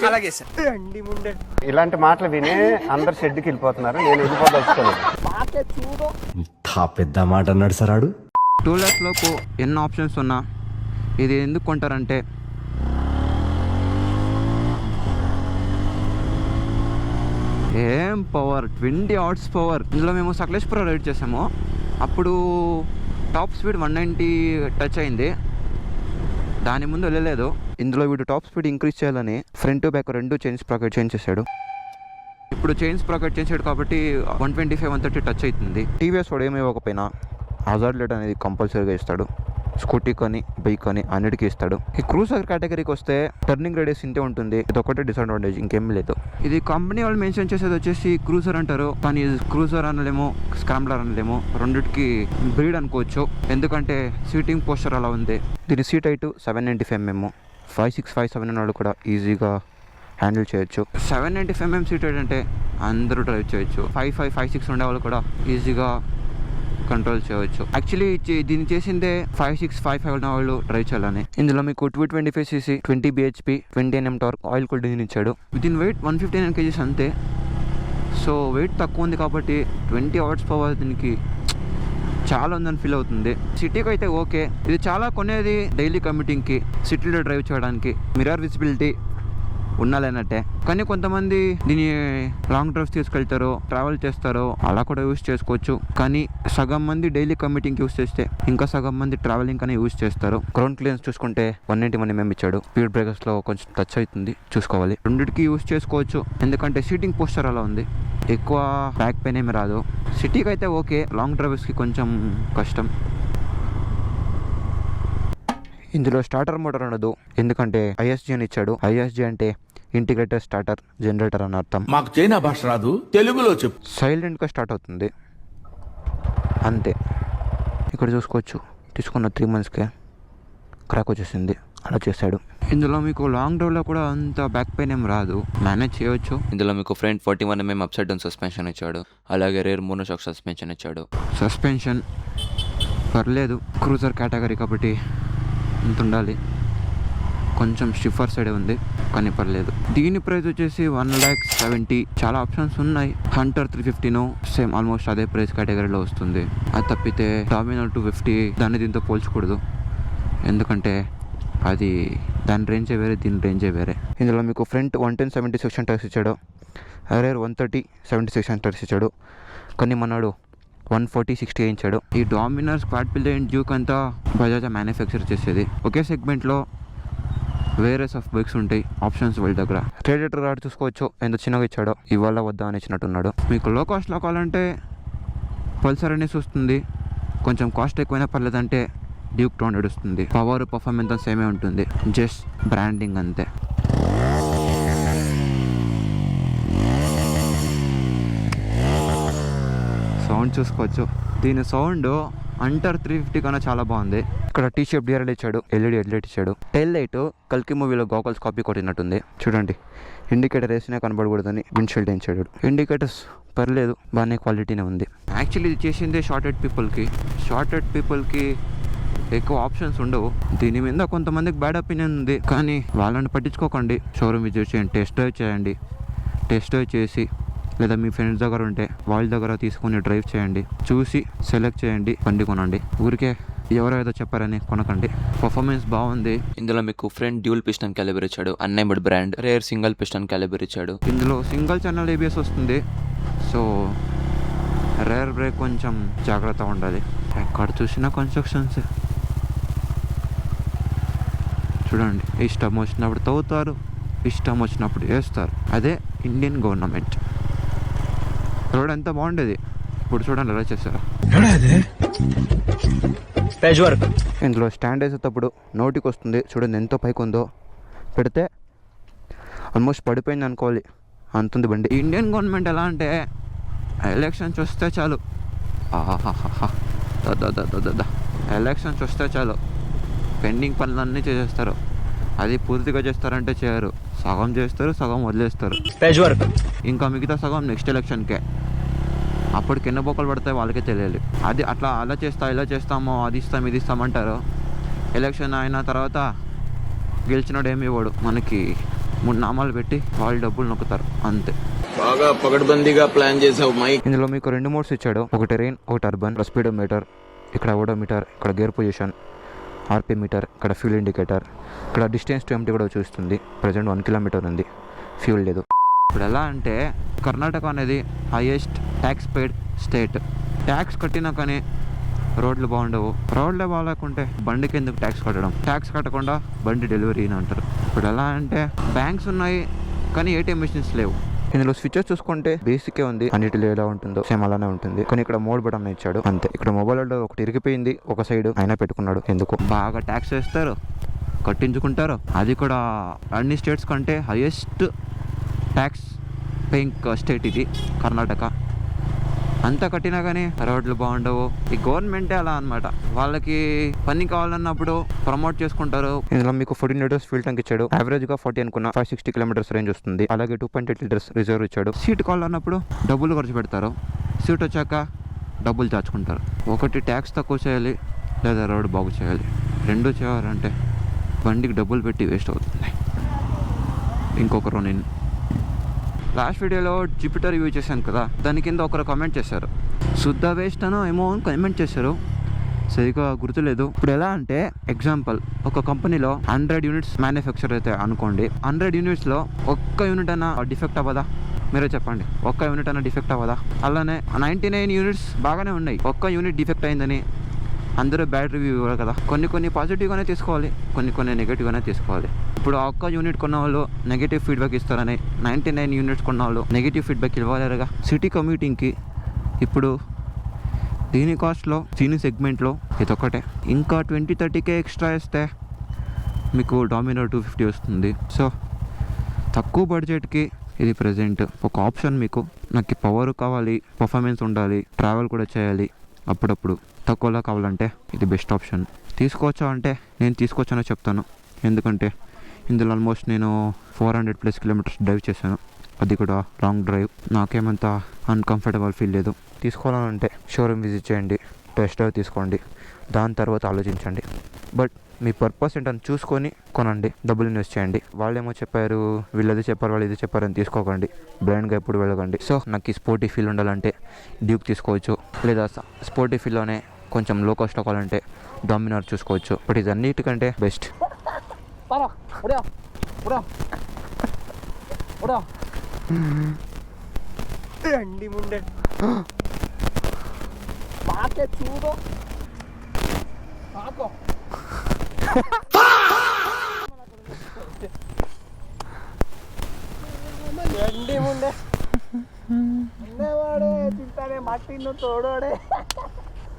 అలాగే సార్. ఇలాంటి మాటలు విని అందరు షెడ్కి వెళ్ళిపోతున్నారు. నేను వెళ్ళిపోదలుచుకోలేదు. ఇంత పెద్ద మాట అన్నాడు సార్ ఆడు. 2 lakhs లోపు ఎన్ని ఆప్షన్స్ ఉన్నా ఇది ఎందుకు కొంటారంటే ఏం పవర్, 20 hours పవర్. ఇందులో మేము సకలేశ్పురం రైడ్ చేసాము. అప్పుడు టాప్ స్పీడ్ 190 టచ్ అయింది. దాని ముందు వెళ్ళలేదు. ఇందులో వీడు టాప్ స్పీడ్ ఇంక్రీజ్ చేయాలని ఫ్రంట్ బ్యాక్ 2 చైన్స్ ప్రాకెట్ చేంజ్ చేశాడు. ఇప్పుడు చైన్స్ ప్రాకెట్ చేసాడు కాబట్టి 125 130 టచ్ అవుతుంది. టీవీఎస్ వాడు ఏమి ఇవ్వకపోయినా హజార్డ్ లైట్ అనేది కంపల్సరీగా ఇస్తాడు. స్కూటీ కానీ బైక్ కానీ అన్నిటికీ ఇస్తాడు. ఈ క్రూజర్ కేటగిరీకి వస్తే టర్నింగ్ రేడియస్ ఇంతే ఉంటుంది. ఇది ఒకటే డిసడ్వాంటేజ్, ఇంకేం లేదు. ఇది కంపెనీ వాళ్ళు మెన్షన్ చేసేది వచ్చేసి క్రూజర్ అంటారు, కానీ క్రూజర్ అనలేమో స్క్రాంబ్లర్ అనలేమో, రెండిటికి బ్రీడ్ అనుకోవచ్చు. ఎందుకంటే సీటింగ్ పోస్చర్ అలా ఉంది. దీని సీట్ హైట్ 795 mm. 5'6", 5'7" వాళ్ళు కూడా ఈజీగా హ్యాండిల్ చేయొచ్చు. 795 mm సీట్ హైట్ అంటే అందరూ డ్రైవ్ చేయొచ్చు. 5'5", 5'6" ఉండే వాళ్ళు కూడా ఈజీగా కంట్రోల్ చేయవచ్చు. యాక్చువల్లీ దీన్ని చేసిందే 5'6", 5'5" ఉన్న వాళ్ళు డ్రైవ్ చేయాలని. ఇందులో మీకు 225cc 20 bhp 20 Nm torque oil cooled engine ఇచ్చాడు. దీని వెయిట్ 159 kgs అంతే. సో వెయిట్ తక్కువ ఉంది కాబట్టి 20 hours పవర్ దీనికి చాలా ఉందని ఫీల్ అవుతుంది. సిటీకి అయితే ఓకే. ఇది చాలా కొనేది డైలీ కమ్యూటింగ్కి, సిటీలో డ్రైవ్ చేయడానికి. మిర్రర్ విజిబిలిటీ ఉండాలన్నట్టే. కానీ కొంతమంది దీన్ని లాంగ్ డ్రైవ్స్ తీసుకెళ్తారో, ట్రావెల్ చేస్తారో, అలా కూడా యూజ్ చేసుకోవచ్చు. కానీ సగం మంది డైలీ కమ్యూటింగ్కి యూజ్ చేస్తే ఇంకా సగం మంది ట్రావెలింగ్ అని యూజ్ చేస్తారు. గ్రౌండ్ క్లియరెన్స్ చూసుకుంటే 191 mm ఇచ్చాడు. స్పీడ్ బ్రేకర్స్లో కొంచెం టచ్ అవుతుంది, చూసుకోవాలి. రెండింటికి యూజ్ చేసుకోవచ్చు, ఎందుకంటే సీటింగ్ పోస్చర్ అలా ఉంది. ఎక్కువ బ్యాక్ పెయిన్ ఏమి రాదు. సిటీకి అయితే ఓకే, లాంగ్ డ్రైవ్స్కి కొంచెం కష్టం. ఇందులో స్టార్టర్ మోటార్ ఉండదు, ఎందుకంటే ISG అని ఇచ్చాడు. ISG అంటే ఇంటిగ్రేటెడ్ స్టార్టర్ జనరేటర్ అని అర్థం. మాకు చైనా భాష రాదు, తెలుగులో చెప్పు. సైలెంట్గా స్టార్ట్ అవుతుంది అంతే. ఇక్కడ చూసుకోవచ్చు, తీసుకున్న 3 monthsకే క్రాక్ వచ్చేసింది. అలా చేశాడు. ఇందులో మీకు లాంగ్ డ్రైవ్లో కూడా అంత బ్యాక్ పెయిన్ ఏం రాదు, మేనేజ్ చేయవచ్చు. ఇందులో మీకు front 41 mm upside down suspension ఇచ్చాడు. అలాగే రేర్ మోనోషాక్ సస్పెన్షన్ ఇచ్చాడు. సస్పెన్షన్ పర్లేదు, క్రూజర్ కేటగిరీ కాబట్టి ఇంత ఉండాలి. కొంచెం స్టిఫర్ సైడ్ ఉంది కానీ పర్లేదు. దీని ప్రైస్ వచ్చేసి 1,70,000. చాలా ఆప్షన్స్ ఉన్నాయి. హంటర్ 350 సేమ్ ఆల్మోస్ట్ అదే ప్రైస్ కేటగిరీలో వస్తుంది. అది తప్పితే డామినర్ 250 దాన్ని దీంతో పోల్చకూడదు, ఎందుకంటే అది దాని రేంజే వేరే, దీని రేంజే వేరే. ఇందులో మీకు ఫ్రంట్ 110/70 సెక్షన్ టైర్స్ ఇచ్చాడు. రేర్ 130/70 సెక్షన్ టైర్స్ ఇచ్చాడు. కానీ మనాడు 140/60 ఇచ్చాడు. ఈ డామినర్, స్క్వాడ్ పిల్లర్, డ్యూక్ అంతా బజాజ్ మ్యానుఫ్యాక్చర్ చేసేది. ఒకే సెగ్మెంట్లో వేరియస్ ఆఫ్ బైక్స్ ఉంటాయి ఆప్షన్స్ వాళ్ళ దగ్గర. రేడియేటర్ రాడ్ చూసుకోవచ్చు, ఎంత చిన్నగా ఇచ్చాడో. ఇవాళ వద్దా అని ఇచ్చినట్టున్నాడు. మీకు లో కాస్ట్లో కావాలంటే పల్సర్ అనేసి వస్తుంది. కొంచెం కాస్ట్ ఎక్కువైనా పర్లేదంటే డ్యూక్ 200 వస్తుంది. పవర్ పర్ఫార్మెన్స్ అంతా సేమే ఉంటుంది, జస్ట్ బ్రాండింగ్ అంతే. సౌండ్ చూసుకోవచ్చు. దీని సౌండ్ హంటర్ 350 కన్నా చాలా బాగుంది. ఇక్కడ టీ షేప్ డిఆర్ఎల్ ఇచ్చాడు. LED హెడ్లైట్ ఇచ్చాడు. టైల్ లైట్ కల్కి మూవీలో గోకల్స్ కాపీ కొట్టినట్టుంది. చూడండి, ఇండికేటర్ వేసినా కనబడకూడదని విండ్షీల్డ్ ఇచ్చాడు. ఇండికేటర్స్ పర్లేదు, బాగానే క్వాలిటీనే ఉంది. యాక్చువల్లీ ఇది చేసిందే షార్టెడ్ పీపుల్కి ఎక్కువ ఆప్షన్స్ ఉండవు. దీని మీద కొంతమందికి బ్యాడ్ ఒపీనియన్ ఉంది, కానీ వాళ్ళని పట్టించుకోకండి. షోరూమ్ విజిట్ చేయండి, టెస్ట్ డ్రైవ్ చేయండి. టెస్ట్ డ్రైవ్ చేసి లేదా మీ ఫ్రెండ్స్ దగ్గర ఉంటే వాళ్ళ దగ్గర తీసుకుని డ్రైవ్ చేయండి. చూసి సెలెక్ట్ చేయండి, బండి కొనండి. ఊరికే ఎవరో ఏదో చెప్పారని కొనకండి. పర్ఫార్మెన్స్ బాగుంది. ఇందులో మీకు ఫ్రంట్ డ్యూల్ పిస్టన్ క్యాలిబర్ ఇచ్చాడు, unnamed brand. Rare single piston calibre ఇచ్చాడు. ఇందులో సింగిల్ ఛానల్ ABS వస్తుంది. సో రేర్ బ్రేక్ కొంచెం జాగ్రత్తగా ఉండాలి. ఎక్కడ చూసినా కన్స్ట్రక్షన్స్ చూడండి. ఇష్టం వచ్చినప్పుడు తవ్వుతారు, ఇష్టం వచ్చినప్పుడు వేస్తారు. అదే ఇండియన్ గవర్నమెంట్. రోడ్ ఎంత బాగుండేది, ఇప్పుడు చూడండి ఎలా చేశారు. ఇందులో స్టాండ్ వేసేటప్పుడు నోటికి వస్తుంది చూడండి, ఎంతో పైకి ఉందో. పెడితే ఆల్మోస్ట్ పడిపోయింది అనుకోవాలి, అంతుంది బండి. ఇండియన్ గవర్నమెంట్ ఎలా అంటే ఎలక్షన్స్ వస్తే చాలు, ఎలక్షన్స్ వస్తే చాలు పెండింగ్ పనులన్నీ చేసేస్తారు. అది పూర్తిగా చేస్తారంటే చేయరు, సగం చేస్తారు, సగం వదిలేస్తారు. ఇంకా మిగతా సగం నెక్స్ట్ ఎలక్షన్కే. అప్పటికి ఎన్ని బొక్కలు పడతాయి వాళ్ళకే తెలియాలి. అది అట్లా అలా చేస్తా ఇలా చేస్తామో, అది ఇస్తాం ఇది ఇస్తామంటారు. ఎలక్షన్ అయిన తర్వాత గెలిచినాడు ఏమి ఇవ్వడు, మనకి 3 నామాలు పెట్టి వాళ్ళు డబ్బులు నొక్కుతారు అంతే. బాగా పకడ్బందీగా ప్లాన్ చేసావు మైక్. ఇందులో మీకు 2 మోడ్స్ ఇచ్చాడు, ఒకటి రెయిన్ ఒకటి అర్బన్. స్పీడోమీటర్, ఇక్కడ ఓడోమీటర్, ఇక్కడ గేర్ పొజిషన్, ఆర్పీ మీటర్, ఇక్కడ ఫ్యూల్ ఇండికేటర్, ఇక్కడ డిస్టెన్స్ టు ఎంటీ కూడా చూస్తుంది. ప్రజెంట్ 1 కిలోమీటర్ ఉంది, ఫ్యూల్ లేదు. ఇప్పుడు ఎలా అంటే కర్ణాటక అనేది highest tax paid state. Tax కట్టినా కానీ రోడ్లు బాగుండవు, రోడ్లే బాగాలేకుంటే బండికి ఎందుకు ట్యాక్స్ కట్టడం, ట్యాక్స్ కట్టకుండా బండి డెలివరీ అని అంటారు. ఇప్పుడు ఎలా అంటే బ్యాంక్స్ ఉన్నాయి కానీ ఏటీఎం మిషన్స్ లేవు. ఇందులో స్విచెస్ చూసుకుంటే బేసికే ఉంది, అన్నిటిలో ఎలా ఉంటుందో సేమ్ అలానే ఉంటుంది. కానీ ఇక్కడ మోడ్ బటన్ ఇచ్చాడు అంతే. ఇక్కడ మొబైల్లో ఒకటి ఇరిగిపోయింది ఒక సైడ్, అయినా పెట్టుకున్నాడు ఎందుకు. బాగా ట్యాక్స్ వేస్తారు, కట్టించుకుంటారు. అది కూడా అన్ని స్టేట్స్ కంటే హైయెస్ట్ ట్యాక్స్ పేయింగ్ స్టేట్ ఇది కర్ణాటక. అంతా కట్టినా కానీ రోడ్లు బాగుండవు. ఈ గవర్నమెంటే అలా అనమాట, వాళ్ళకి పని కావాలన్నప్పుడు ప్రమోట్ చేసుకుంటారు. ఇందులో మీకు 14 లీటర్స్ ఫ్యూల్ ట్యాంక్ ఇచ్చాడు. యావరేజ్గా 40 అనుకున్న 560 కిలోమీటర్స్ రేంజ్ వస్తుంది. అలాగే 2.8 లీటర్స్ రిజర్వ్ ఇచ్చాడు. సీట్ కావాలన్నప్పుడు డబ్బులు ఖర్చు పెడతారు, సీట్ వచ్చాక డబ్బులు చాచుకుంటారు. ఒకటి ట్యాక్స్ తక్కువ చేయాలి, లేదా రోడ్ బాగు చేయాలి. 2 చేయాలంటే బండికి డబ్బులు పెట్టి వేస్ట్ అవుతుంది. ఇంకొకరు నేను లాస్ట్ వీడియోలో జూపిటర్ యూజ్ చేశాను కదా, దాని కింద ఒకరు కామెంట్ చేశారు, శుద్ధ వేస్ట్ అనో ఏమో అని కామెంట్ చేశారు, సరిగ్గా గుర్తులేదు. ఇప్పుడు ఎలా అంటే ఎగ్జాంపుల్, ఒక కంపెనీలో 100 యూనిట్స్ మ్యానుఫ్యాక్చర్ అయితే అనుకోండి, 100 యూనిట్స్లో ఒక్క యూనిట్ అయినా డిఫెక్ట్ అవ్వదా? మీరే చెప్పండి, ఒక్క యూనిట్ అయినా డిఫెక్ట్ అవ్వదా? అలానే 99 యూనిట్స్ బాగానే ఉన్నాయి, ఒక్క యూనిట్ డిఫెక్ట్ అయిందని అందరూ బ్యాడ్ రివ్యూ ఇవ్వరు కదా. కొన్ని పాజిటివ్గానే తీసుకోవాలి, కొన్ని నెగిటివ్గానే తీసుకోవాలి. ఇప్పుడు ఆ ఒక్క యూనిట్ కొన్న వాళ్ళు నెగిటివ్ ఫీడ్బ్యాక్ ఇస్తారని 99 యూనిట్స్ కొన్న వాళ్ళు నెగిటివ్ ఫీడ్బ్యాక్ ఇవ్వలేరుగా. సిటీ కమ్యూటింగ్కి ఇప్పుడు దీని కాస్ట్లో దీని సెగ్మెంట్లో ఇదొక్కటే. ఇంకా 20-30K ఎక్స్ట్రా ఇస్తే మీకు డామినర్ 250 వస్తుంది. సో తక్కువ బడ్జెట్కి ఇది ప్రజెంట్ ఒక ఆప్షన్ మీకు. నాకు పవర్ కావాలి, పర్ఫార్మెన్స్ ఉండాలి, ట్రావెల్ కూడా చేయాలి అప్పుడప్పుడు, తక్కువలో కావాలంటే ఇది బెస్ట్ ఆప్షన్. తీసుకోవచ్చా అంటే నేను తీసుకొచ్చానో చెప్తాను, ఎందుకంటే ఇందులో ఆల్మోస్ట్ నేను 400+ కిలోమీటర్స్ డ్రైవ్ చేశాను, అది కూడా లాంగ్ డ్రైవ్. నాకేమంత అన్కంఫర్టబుల్ ఫీల్ లేదు. తీసుకోవాలంటే షోరూమ్ విజిట్ చేయండి, టెస్ట్ డ్రైవ్ తీసుకోండి, దాని తర్వాత ఆలోచించండి. బట్ మీ పర్పస్ ఏంటని చూసుకొని కొనండి, డబ్బులు ఇన్వెస్ట్ చేయండి. వాళ్ళేమో చెప్పారు, వీళ్ళు అది చెప్పారు, వాళ్ళు ఇది చెప్పారు అని తీసుకోకండి, బ్లైండ్గా ఎప్పుడు వెళ్ళకండి. సో నాకు ఈ స్పోర్టీ ఫీల్ ఉండాలంటే డ్యూక్ తీసుకోవచ్చు, లేదా స్పోర్టీ ఫీల్లోనే కొంచెం లో కాస్ట్ కావాలంటే డామినార్ చూసుకోవచ్చు. బట్ ఇది అన్నిటికంటే బెస్ట్. రండి ముందే బాకే చూడు బాకో రండి ముందే ఉండేవాడే తింటానే మట్టిను తోడోడే